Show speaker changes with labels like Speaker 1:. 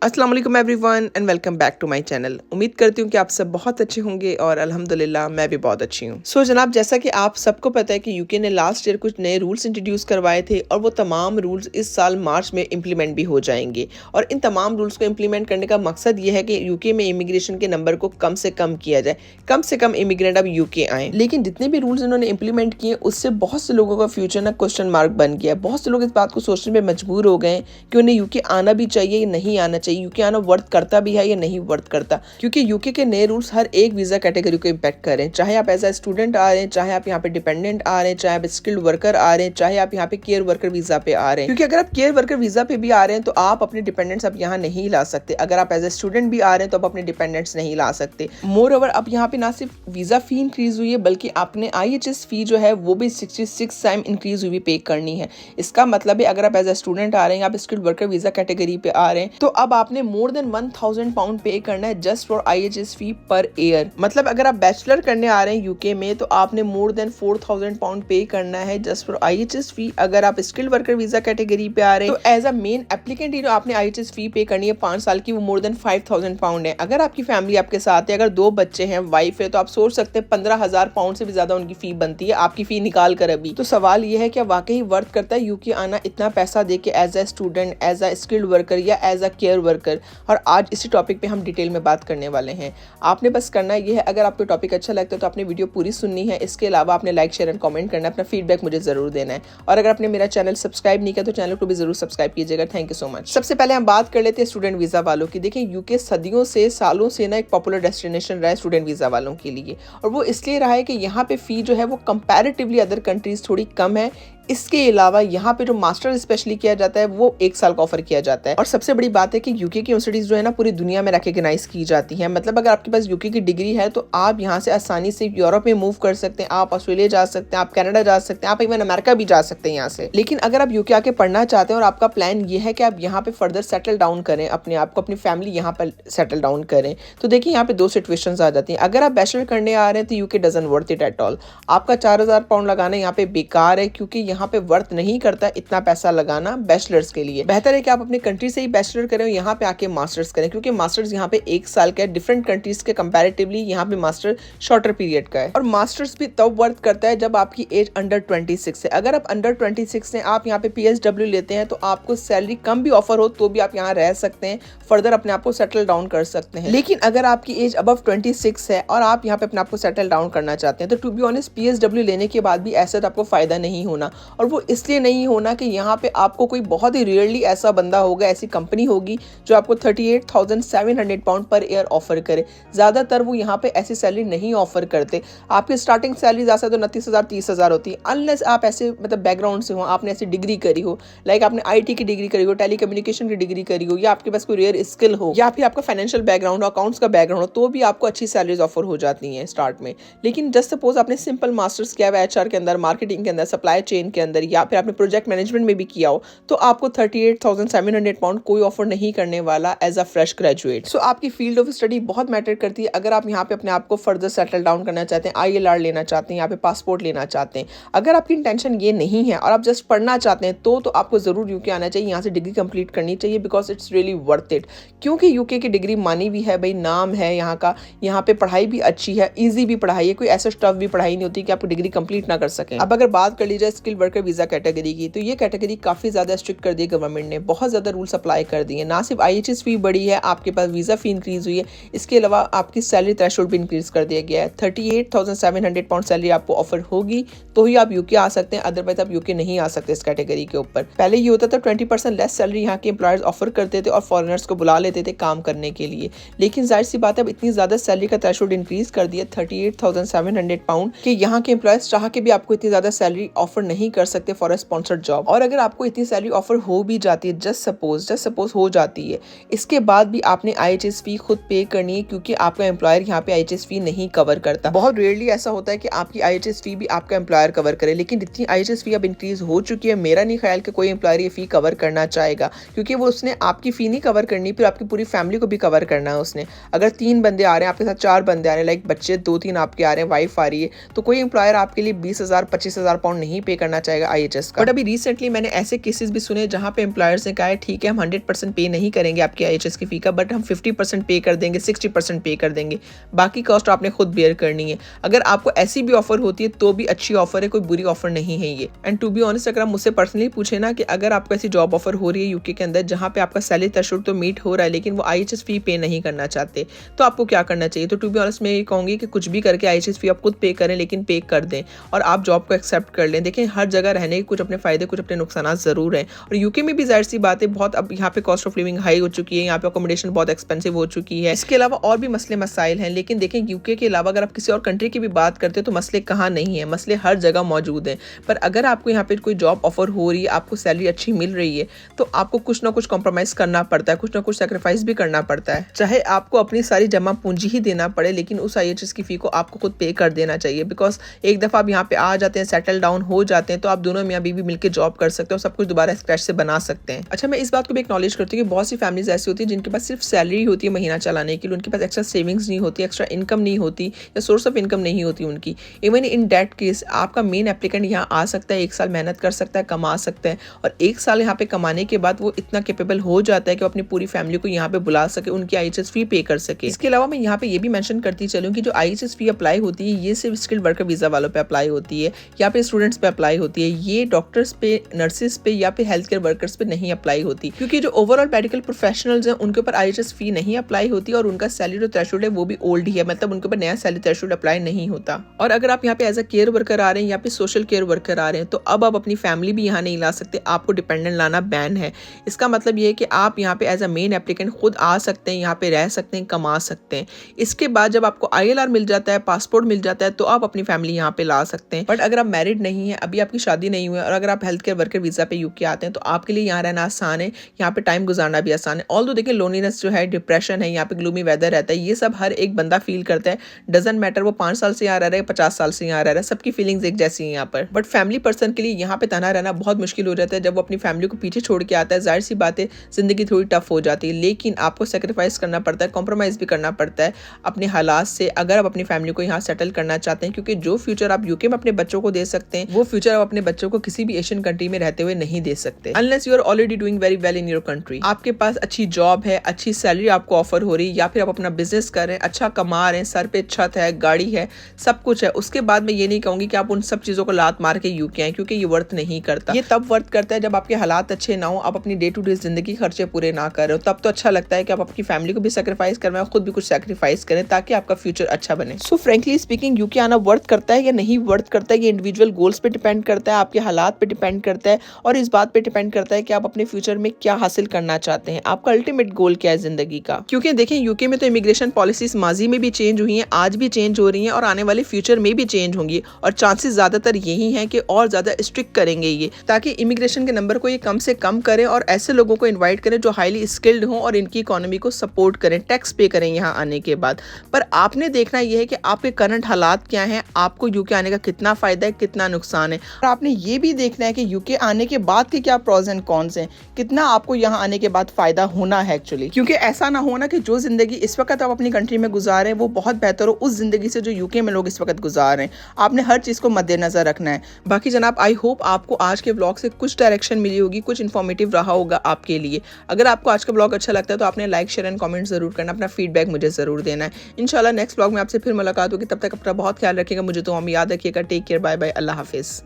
Speaker 1: अस्सलाम वालेकुम everyone and welcome back to my channel. उम्मीद करती हूँ कि आप सब बहुत अच्छे होंगे और अल्हम्दुलिल्लाह मैं भी बहुत अच्छी हूँ। सो जनाब, जैसा कि आप सबको पता है कि यूके ने लास्ट ईयर कुछ नए रूल्स इंट्रोड्यूस करवाए थे और वो तमाम रूल्स इस साल मार्च में इम्प्लीमेंट भी हो जाएंगे। और इन तमाम रूल्स को इम्प्लीमेंट करने का मकसद ये है कि यूके में इमिग्रेशन के नंबर को कम से कम किया जाए, कम से कम इमिग्रेंट अब यूके आए। लेकिन जितने भी रूल्स इन्होंने इम्प्लीमेंट किए उससे बहुत से लोगों का फ्यूचर ना क्वेश्चन मार्क बन गया है। बहुत से लोग इस बात को सोचने में मजबूर हो गए कि उन्हें यूके आना भी चाहिए या नहीं आना चाहिए, यूके आना वर्थ करता भी है या नहीं वर्थ करता, क्योंकि यूके के नए रूल्स हर एक वीजा कैटेगरी को इम्पैक्ट कर रहे हैं। चाहे आप एज अ स्टूडेंट आ रहे हैं, चाहे आप यहाँ पे डिपेंडेंट आ रहे हैं, चाहे आप स्किल्ड वर्कर आ रहे हैं, चाहे आप यहाँ पे केयर वर्कर वीजा पे आ रहे हैं। क्योंकि अगर आप केयर वर्कर वीजा पे भी आ रहे हैं तो आप अपने डिपेंडेंट्स अब यहाँ नहीं ला सकते। अगर आप एज अ स्टूडेंट भी आ रहे हैं तो आप अपने डिपेंडेंट्स नहीं ला सकते। मोर ओवर अब यहाँ पे ना सिर्फ वीजा फी इंक्रीज हुई है बल्कि आपने IHS फी जो है वो भी 66 टाइम इंक्रीज हुई पे करनी है। इसका मतलब है अगर आप एज अ स्टूडेंट आ रहे हैं, आप स्किल्ड वर्कर वीजा कैटेगरी पे आ रहे हैं, तो अब आपने मोर देन 1000 पाउंड पे करना है just for IHS fee per year. मतलब अगर आप बैचलर करने आ रहे हैं यूके में तो आपने मोर देन 4000 पाउंड पे करना है जस्ट फॉर IHS फी। अगर आप स्किल्ड वर्कर वीजा कैटेगरी पे आ रहे हैं तो एज अ मेन एप्लीकेंट आपने IHS फी पे करनी है 5 साल की, वो मोर देन 5000 पाउंड है। अगर आपकी फैमिली आपके साथ है, अगर 2 बच्चे हैं, वाइफ है, तो आप सोच सकते हैं 15000 पाउंड से भी ज्यादा उनकी फी बनती है आपकी फी निकाल कर। अभी तो सवाल यह है कि वाकई वर्थ करता है यूके आना इतना पैसा दे के as a student, as a skilled worker या एज अ केयर वर्कर। और आज इसी टॉपिक पे हम डिटेल में बात करने वाले हैं। आपने बस करना ये है, अगर आपको टॉपिक अच्छा लगता है तो आपने वीडियो पूरी सुननी है। इसके अलावा आपने लाइक शेयर एंड कमेंट करना है, अपना फीडबैक मुझे जरूर देना है। और अगर आपने मेरा चैनल सब्सक्राइब नहीं किया तो चैनल को भी जरूर सब्सक्राइब कीजिएगा। Thank you so much. सबसे पहले हम बात कर लेते हैं स्टूडेंट वीजा वालों की। देखिए, यूके सदियों से, सालों से ना एक पॉपुलर डेस्टिनेशन रहा है स्टूडेंट वीजा वालों के लिए, और वो इसलिए रहा है कि यहाँ पे फी जो है वो कंपैरेटिवली अदर कंट्रीज थोड़ी कम है। इसके अलावा यहाँ पे जो मास्टर स्पेशली किया जाता है वो 1 साल का ऑफर किया जाता है। और सबसे बड़ी बात है कि यूके की यूनिवर्सिटीज जो है ना पूरी दुनिया में रिकॉग्नाइज की जाती हैं। मतलब अगर आपके पास यूके की डिग्री है तो आप यहाँ से आसानी से यूरोप में मूव कर सकते हैं, आप ऑस्ट्रेलिया जा सकते हैं, आप कनाडा जा सकते हैं, आप इवन अमेरिका भी जा सकते हैं यहाँ से। लेकिन अगर आप यूके आके पढ़ना चाहते हैं और आपका प्लान ये है कि आप यहाँ पे फर्दर सेटल डाउन करें, अपने आप को, अपनी फैमिली यहाँ पर सेटल डाउन करें, तो देखिए यहाँ पे 2 सिचुएशंस आ जाती हैं। अगर आप बैचलर करने आ रहे हैं तो UK doesn't worth it at all. आपका 4000 पाउंड लगाना यहाँ पे बेकार है, क्योंकि यहाँ पे वर्थ नहीं करता इतना पैसा लगाना बैचलर्स के लिए। बेहतर है कि आप अपनी कंट्री से ही बैचलर करें, यहाँ पे आके मास्टर्स करें, क्योंकि मास्टर्स यहाँ पे 1 साल का है। डिफरेंट कंट्रीज के कंपैरेटिवली यहाँ पे मास्टर शॉर्टर पीरियड का है। और मास्टर्स भी तब वर्थ करता है जब आपकी एज अंडर 26 है। अगर आप अंडर 26 हैं, आप यहाँ पे PSW लेते हैं, तो आपको सैलरी कम भी ऑफर हो तो भी आप यहाँ रह सकते हैं, फर्दर अपने आप को सेटल डाउन कर सकते हैं। लेकिन अगर आपकी एज अबव 26 है और आप यहाँ पे अपने आप को सेटल डाउन करना चाहते हैं, तो टू बी ऑनेस्ट PSW लेने के बाद भी ऐसा आपको फायदा नहीं होना। और वो इसलिए नहीं होना कि यहाँ पे आपको कोई बहुत ही रेयरली ऐसा बंदा होगा, ऐसी कंपनी होगी जो आपको 38,700 पाउंड पर ईयर ऑफर करे। ज्यादातर वो यहाँ पे ऐसी सैलरी नहीं ऑफर करते। आपकी स्टार्टिंग सैलरी ज्यादा तो 29,000 30,000 होती है, अनलेस आप ऐसे मतलब बैकग्राउंड से हो, आपने ऐसी डिग्री करी हो, लाइक आपने IT की डिग्री करी हो, टेलीकम्युनिकेशन की डिग्री करी हो, या आपके पास कोई रेयर स्किल हो, या फिर आपका फाइनेंशियल बैकग्राउंड, अकाउंट्स का बैकग्राउंड हो, तो भी आपको अच्छी सैलरीज ऑफर हो जाती हैं स्टार्ट में। लेकिन जस्ट सपोज आपने सिंपल मास्टर्स किया हुआ HR के अंदर, मार्केटिंग के अंदर, सप्लाई चेन के अंदर, या फिर आपने प्रोजेक्ट मैनेजमेंट में भी किया हो, तो आपको 38,700 पाउंड कोई ऑफर नहीं करने वाला एज अ फ्रेश ग्रेजुएट। सो आपकी फील्ड ऑफ स्टडी बहुत मैटर करती है। अगर आप यहाँ पे अपने आप को फर्दर सेटल डाउन करना चाहते हैं, ILR लेना चाहते हैं, यहाँ पे पासपोर्ट लेना चाहते हैं, अगर आपकी इंटेंशन ये नहीं है और आप जस्ट पढ़ना चाहते हैं, तो आपको जरूर यूके आना चाहिए, यहाँ से डिग्री कंप्लीट करनी चाहिए, because it's really worth it. क्योंकि यूके की डिग्री मानी भी है भाई, नाम है यहाँ का, यहाँ पे पढ़ाई भी अच्छी है, ईजी भी पढ़ाई है, कोई ऐसा स्टफ भी पढ़ाई नहीं होती कि आप डिग्री कंप्लीट ना कर सकें। अब अगर बात कर ली जाए स्किल वर्कर वीजा कैटेगरी की, तो ये कैटेगरी काफी ज्यादा स्ट्रिक्ट कर दी गवर्नमेंट ने, बहुत ज्यादा रूल्स अप्लाई कर दिए। ना सिर्फ IHS फी बढ़ी है, आपके पास वीजा फी इंक्रीज हुई है, इसके अलावा आपकी सैलरी थ्रेशोल्ड भी इंक्रीज कर दिया गया है। 38,700 पाउंड सैलरी आपको ऑफर होगी तो ही आप यूके आ सकते हैं, अदरवाइज आप यूके नहीं आ सकते इस कैटेगरी के ऊपर। पहले ये होता था 20% लेस सैलरी यहाँ के एम्प्लॉयर्स ऑफर करते थे और फॉरेनर्स को बुला लेते थे काम करने के लिए। लेकिन जाहिर सी बात है, अब इतनी ज्यादा सैलरी का थ्रेशोल्ड इंक्रीज कर दिया 38,700 पाउंड कि यहाँ के एम्प्लॉयर्स चाह के भी आपको इतनी ज्यादा सैलरी ऑफर नहीं कर सकते फॉर अ स्पॉन्सर्ड जॉब। और अगर आपको इतनी सैलरी ऑफर हो भी जाती है, जस्ट सपोज हो जाती है, इसके बाद भी आपने IHS फी खुद पे करनी है, क्योंकि आपका एम्प्लॉयर यहाँ पे IHS फी नहीं कवर करता। बहुत रेयरली ऐसा होता है कि आपकी IHS फी भी आपका एम्प्लॉयर कवर करे, लेकिन जितनी IHS फी अब इंक्रीज हो चुकी है, मेरा नहीं ख्याल कि कोई एम्प्लॉयर ये फी कवर करना चाहेगा, क्योंकि वो उसने आपकी फी नहीं कवर करनी, फिर आपकी पूरी फैमिली को भी कवर करना है उसने। अगर 3 बंदे आ रहे हैं आपके साथ, 4 बंदे आ रहे हैं, लाइक बच्चे 2-3 आपके आ रहे हैं, वाइफ आ रही है, तो कोई एम्प्लॉयर आपके लिए 20,000 25,000 पाउंड नहीं पे करना करना चाहेगा IHS का। बट अभी रिसेंटली मैंने ऐसे केसेस भी सुने जहाँ पे एम्प्लॉयर्स ने कहा है ठीक है हम 100% पे नहीं करेंगे आपकी IHS की फी का, बट हम 50% पे कर देंगे, 60% पे कर देंगे, बाकी कॉस्ट आपने खुद बेयर करनी है। अगर आपको ऐसी भी ऑफर होती है तो भी अच्छी ऑफर है, कोई बुरी ऑफर नहीं है ये। एंड टू बी ऑनेस्ट अगर आप मुझसे पर्सनली पूछे ना कि अगर आपको ऐसी जॉब ऑफर हो रही है यूके के अंदर जहाँ पे आपका सैलरी थ्रेशोल्ड तो मीट हो रहा है लेकिन वो IHS फी पे नहीं करना चाहते, तो आपको क्या करना चाहिए? तो टू बी ऑनेस्ट मैं ये कहूँगी कि कुछ भी करके IHS फी आप खुद पे करें, लेकिन पे कर दें और आप जॉब को एक्सेप्ट कर लें। देखें हर जगह रहने के कुछ अपने फायदे कुछ अपने नुकसान ज़रूर हैं, और यूके में भी जाहिर सी बात है बहुत अब यहाँ पे कॉस्ट ऑफ लिविंग हाई हो चुकी है, यहाँ पे अकोमोडेशन बहुत एक्सपेंसिव हो चुकी है। इसके अलावा और भी मसले मसाइल हैं, लेकिन देखें यूके के अलावा अगर आप किसी और कंट्री की भी बात करते हैं तो मसले कहाँ नहीं है, मसले हर जगह मौजूद हैं। पर अगर आपको यहाँ पे कोई जॉब ऑफर हो रही है, आपको सैलरी अच्छी मिल रही है, तो आपको कुछ ना कुछ कॉम्प्रोमाइज करना पड़ता है, कुछ ना कुछ सेक्रीफाइस भी करना पड़ता है। चाहे आपको अपनी सारी जमा पूंजी ही देना पड़े, लेकिन उस IHS की फी को आपको खुद पे कर देना चाहिए। बिकॉज एक दफा आप यहाँ पे आ जाते हैं, सेटल डाउन हो जाते हैं, तो आप दोनों मियाँ बीवी मिलकर जॉब कर सकते हो, सब कुछ दोबारा स्क्रैच से बना सकते हैं। अच्छा मैं इस बात को भी एक्नॉलेज करती हूँ कि बहुत सी फैमिलीज ऐसी होती है जिनके पास सिर्फ सैलरी होती है महीना चलाने के लिए, उनके पास एक्स्ट्रा सेविंग्स नहीं होती, एक्स्ट्रा इनकम नहीं होती या सोर्स ऑफ इनकम नहीं होती उनकी। इवन इन दैट केस आपका मेन एप्लीकेंट यहाँ आ सकता है, 1 साल मेहनत कर सकता है, कमा सकता है, और 1 साल यहाँ पे कमाने के बाद वो इतना कैपेबल हो जाता है कि वो अपनी पूरी फैमिली को यहाँ पे बुला सके, उनकी IHS फी पे कर सके। इसके अलावा मैं यहाँ पे ये भी मेंशन करती चलूँ कि जो IHS फी अप्लाई होती है ये सिर्फ स्किल्ड वर्कर वीजा वालों पे अप्लाई होती है, या पे स्टूडेंट्स पे अप्लाई होती है, ये डॉक्टर्स पे, नर्सेस पे या पे हेल्थ केयर वर्कर्स पे नहीं अप्लाई होती, क्योंकि जो ओवरऑल मेडिकल प्रोफेशनल्स हैं उनके ऊपर IHS फी नहीं अप्लाई होती और उनका सैलरी जो थ्रेशोल्ड है वो भी ओल्ड ही है, मतलब उनके ऊपर नया सैलरी थ्रेशोल्ड अप्लाई नहीं होता। और अगर आप यहाँ पे एज अ केयर वर्कर आ रहे हैं या पे सोशल केयर वर्कर आ रहे हैं तो अब आप अपनी फैमिली भी यहाँ नहीं ला सकते, आपको डिपेंडेंट लाना बैन है। इसका मतलब ये है कि आप यहाँ पे एज अ मेन एप्लीकेंट खुद आ सकते हैं, यहाँ पे रह सकते हैं, कमा सकते हैं। इसके बाद जब आपको ILR मिल जाता है, पासपोर्ट मिल जाता है, तो आप अपनी फैमिली यहाँ पे ला सकते हैं। बट अगर आप मैरिड नहीं है, अभी आपकी शादी नहीं हुई है और अगर आप हेल्थ केयर वर्कर वीजा पे यूके आते हैं तो आपके लिए यहाँ रहना आसान है, यहाँ पे टाइम गुजारना भी आसान है। ऑल्दो देखिए लोनलीनेस जो है, डिप्रेशन है, यहाँ पे ग्लूमी वेदर रहता है, ये सब हर एक बंदा फील करता है। डजंट मैटर वो 5 साल से यहाँ रह रहा है, 50 साल से यहाँ रह रहा है, सबकी फीलिंग्स एक जैसी है यहाँ पर। बट फैमिली पर्सन के लिए यहाँ पे तनहा रहना बहुत मुश्किल हो जाता है। जब वो अपनी फैमिली को पीछे छोड़ के आता है, जाहिर सी बात है जिंदगी थोड़ी टफ हो जाती है, लेकिन आपको सेक्रीफाइस करना पड़ता है, कॉम्प्रोमाइज भी करना पड़ता है अपने हालात से, अगर आप अपनी फैमिली को यहाँ सेटल करना चाहते हैं। क्योंकि जो फ्यूचर आप यूके में अपने बच्चों को दे सकते हैं वो फ्यूचर आप अपने बच्चों को किसी भी एशियन कंट्री में रहते हुए नहीं दे सकते, unless you are already doing very well in your country. आपके पास अच्छी जॉब है, अच्छी सैलरी आपको ऑफर हो रही है, या फिर आप अपना बिजनेस कर रहे हैं, अच्छा कमा रहे हैं, सर पे छत है, गाड़ी है, सब कुछ है, उसके बाद मैं ये नहीं कहूंगी कि आप उन सब चीजों को लात मार के यूके आए, क्योंकि ये वर्थ नहीं करता। ये तब वर्थ करता है जब आपके हालात अच्छे ना हो, आप अपनी डे टू डे जिंदगी खर्चे पूरे ना कर रहे हो, तब तो अच्छा लगता है कि आप अपनी फैमिली को भी सेक्रीफाइस करवाएं, खुद भी कुछ सेक्रीफाइस करें ताकि आपका फ्यूचर अच्छा बने। सो फ्रेंकली स्पीकिंग यूके आना वर्थ करता है या नहीं वर्थ करता है, ये इंडिविजुअल गोल्स पे डिपेंड करता है, आपके हालात पे डिपेंड करता है, और इस बात पे डिपेंड करता है कि आप अपने फ्यूचर में क्या हासिल करना चाहते हैं, आपका अल्टीमेट गोल क्या है जिंदगी का। क्योंकि देखें यूके में तो इमिग्रेशन पॉलिसीज माजी में भी चेंज हुई हैं, आज भी चेंज हो रही हैं और आने वाले फ्यूचर में भी चेंज होंगी, और चांसेस ज्यादातर यही हैं कि और ज्यादा स्ट्रिक्ट करेंगे ये, ताकि इमिग्रेशन के नंबर को ये कम से कम करें और ऐसे लोगों को इन्वाइट करें जो हाईली स्किल्ड हों और इनकी इकोनॉमी को सपोर्ट करें, टैक्स पे करें यहाँ आने के बाद। पर आपने देखना यह है कि आपके करंट हालात क्या हैं, आपको यूके आने का कितना फायदा है, कितना नुकसान है, और आपने ये भी देखना है कि यूके आने के बाद के क्या प्रोज एंड कॉन्स हैं, कितना आपको यहाँ आने के बाद फायदा होना है एक्चुअली। क्योंकि ऐसा ना होना कि जो जिंदगी इस वक्त आप अपनी कंट्री में गुजार रहे हैं वो बहुत बेहतर हो उस जिंदगी से जो यूके में लोग इस वक्त गुजार रहे हैं। आपने हर चीज को मद्देनजर रखना है। बाकी जनाब आई होप आपको आज के ब्लॉग से कुछ डायरेक्शन मिली होगी, कुछ इन्फॉर्मेटिव रहा होगा आपके लिए। अगर आपको आज का ब्लॉग अच्छा लगता है तो आपने लाइक शेयर एंड कमेंट जरूर करना, अपना फीडबैक मुझे जरूर देना है। इंशाल्लाह नेक्स्ट ब्लॉग में आपसे फिर मुलाकात होगी, तब तक अपना बहुत ख्याल रखिएगा, मुझे तो हम याद रखिएगा। टेक केयर, बाय बाय, अल्लाह हाफिज।